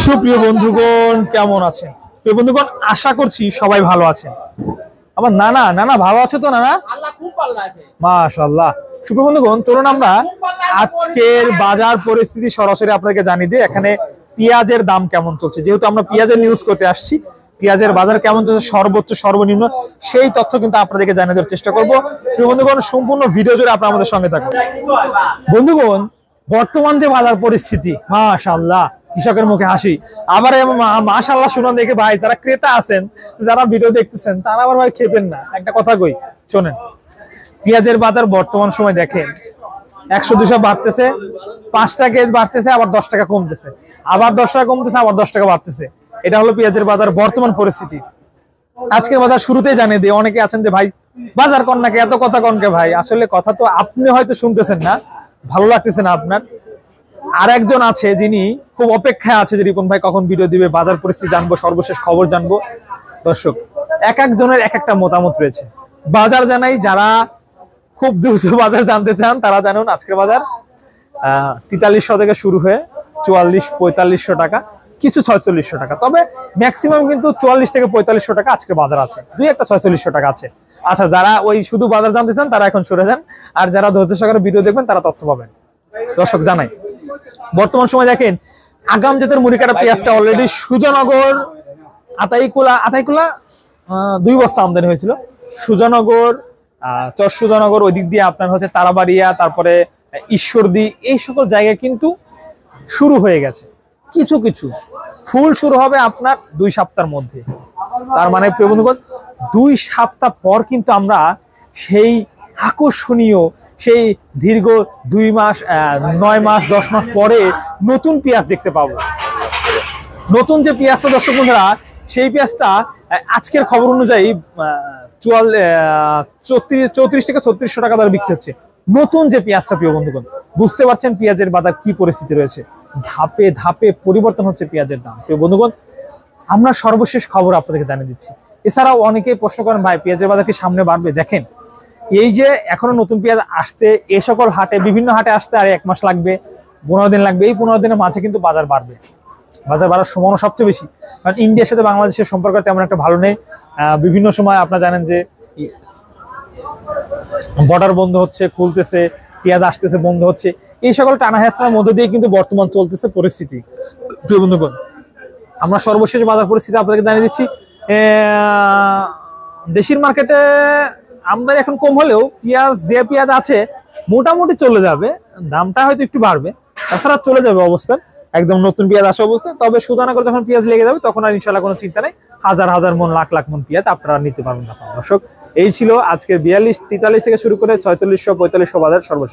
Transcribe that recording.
সুপ্রিয় বন্ধুগণ কেমন আছেন? প্রিয় বন্ধুগণ আশা করছি সবাই ভালো আছেন। আমার নানা নানা ভালো আছে তো? নানা মাশাআল্লাহ। সুপ্রিয় বন্ধুগণ চলুন আমরা আজকের বাজার পরিস্থিতি সরাসরি আপনাদেরকে জানিয়ে দিই। এখানে পেঁয়াজের দাম কেমন চলছে, যেহেতু আমরা পেঁয়াজের নিউজ করতে আসছি, পেঁয়াজের বাজার কেমন চলছে, সর্বোচ্চ সর্বনিম্ন সেই তথ্য কিন্তু আপনাদেরকে জানিয়ে দেওয়ার চেষ্টা করবো। প্রিয় বন্ধুগণ সম্পূর্ণ ভিডিও জুড়ে আপনারা আমাদের সঙ্গে থাকুন। বন্ধুগণ বর্তমান যে বাজার পরিস্থিতি, মাশাআল্লাহ, কৃষকের মুখে হাসি। আবার মাশাআল্লাহ শুনুন দেখে ভাই, তারা ক্রেতা আছেন যারা ভিডিও দেখতেছেন তারা আবার ভাই খেপেন না, একটা কথা কই শোনেন। পেঁয়াজের বাজার বর্তমান সময় দেখেন 100-200 বাড়তেছে, 5 টাকা বাড়তেছে, আবার 10 টাকা কমতেছে, আবার 10 টাকা কমতেছে, আবার 10 টাকা বাড়তেছে। এটা হলো পেঁয়াজের বাজার বর্তমান পরিস্থিতি। আজকের বাজার শুরুতেই জানিয়ে দিই, অনেকে আছেন যে ভাই বাজার কর নাকি, এত কথা কনকে ভাই। আসলে কথা তো আপনি হয়তো শুনতেছেন না, ভালো লাগতেছে না আপনার। আর একজন আছে যিনি খুব অপেক্ষায় আছে যে রিপন ভাই কখন ভিডিও দিবে, বাজার পরিস্থিতি জানবো, সর্বশেষ খবর জানবো। দর্শক এক একজনের এক একটা মতামত রয়েছে। বাজার জানাই, যারা খুব দ্রুত বাজার জানতে চান তারা জানুন আজকের বাজার 4300 থেকে শুরু হয়ে 44-4500 টাকা, কিছু 4600 টাকা, তবে ম্যাক্সিমাম কিন্তু 44 থেকে 4500 টাকা আজকের বাজার আছে, দুই একটা 4600 টাকা আছে। আচ্ছা, যারা ওই শুধু বাজার জানতে চান তারা এখন সরে যান, আর যারা ধৈর্য সহকারে ভিডিও দেখবেন তারা তথ্য পাবেন। দর্শক জানাই বর্তমান সময় দেখেন আগাম জাতের মুড়িকাটা পেঁয়াজটা অলরেডি সুজনগর আতাইকুলা 2 বস্তা আমদানি হয়েছিল। সুজনগর, চর সুজনগর, ওই দিক দিয়ে আপনার হচ্ছে তারাবাড়িয়া, তারপরে ঈশ্বরদী, এই সকল জায়গায় কিন্তু শুরু হয়ে গেছে। কিছু কিছু ফুল শুরু হবে আপনার 2 সপ্তাহের মধ্যে। তার মানে প্রিয় বন্ধুগণ 2 সপ্তাহ পর কিন্তু আমরা সেই আকর্ষণীয়, সেই দীর্ঘ 2 মাস 9 মাস 10 মাস পরে নতুন পেঁয়াজ দেখতে পাবো। নতুন যে পেঁয়াজটা দর্শক বন্ধুরা, সেই পেঁয়াজটা আজকের খবর অনুযায়ী 34 থেকে 3600 টাকা দরে বিক্রি হচ্ছে। নতুন যে পেঁয়াজটা প্রিয় বন্ধুগণ, বুঝতে পারছেন পেঁয়াজের বাজার কি পরিস্থিতি রয়েছে। ধাপে ধাপে পরিবর্তন হচ্ছে পেঁয়াজের দাম। প্রিয় বন্ধুগণ আমরা সর্বশেষ খবর আপনাদেরকে জানিয়ে দিচ্ছি। এছাড়াও অনেকেই প্রশ্ন করেন ভাই পেঁয়াজের বাজার কি সামনে বাড়বে? দেখেন এই যে এখনো নতুন পেঁয়াজ আসতে, এই সকল হাটে, বিভিন্ন হাটে আসতে আর 1 মাস লাগবে, 15 দিন লাগবে। এই 15 দিনের মাঝে কিন্তু বাজার বাড়বে। বাজার বাড়ার সম্ভাবনা সবচেয়ে বেশি, কারণ ইন্ডিয়ার সাথে বাংলাদেশের সম্পর্ক তেমন একটা ভালো নেই। বিভিন্ন সময় আপনারা জানেন যে বর্ডার বন্ধ হচ্ছে, খুলতেছে, পেঁয়াজ আসতেছে, বন্ধ হচ্ছে, এই সকল টানা হেঁচড়ার মধ্যে দিয়ে কিন্তু বর্তমান চলতেছে পরিস্থিতি। প্রিয় বন্ধুগণ আমরা সর্বশেষ বাজার পরিস্থিতি আপনাদেরকে জানিয়ে দিচ্ছি। দেশির মার্কেটে আমদানি এখন কম হলেও পেঁয়াজ, যে পেঁয়াজ আছে মোটামুটি চলে যাবে, দামটা হয়তো একটু বাড়বে, তাছাড়া চলে যাবে অবস্থান, একদম নতুন পেঁয়াজ আসা অবস্থা। তবে সুদানাগর যখন পেঁয়াজ লেগে যাবে তখন আর ইনশাল্লাহ কোনো চিন্তা নেই, হাজার হাজার মন, লাখ লাখ মন পেঁয়াজ আপনারা নিতে পারবেন না। দর্শক এই ছিল আজকের 42-43 থেকে শুরু করে 4600-4500 বাজার সর্বশেষ।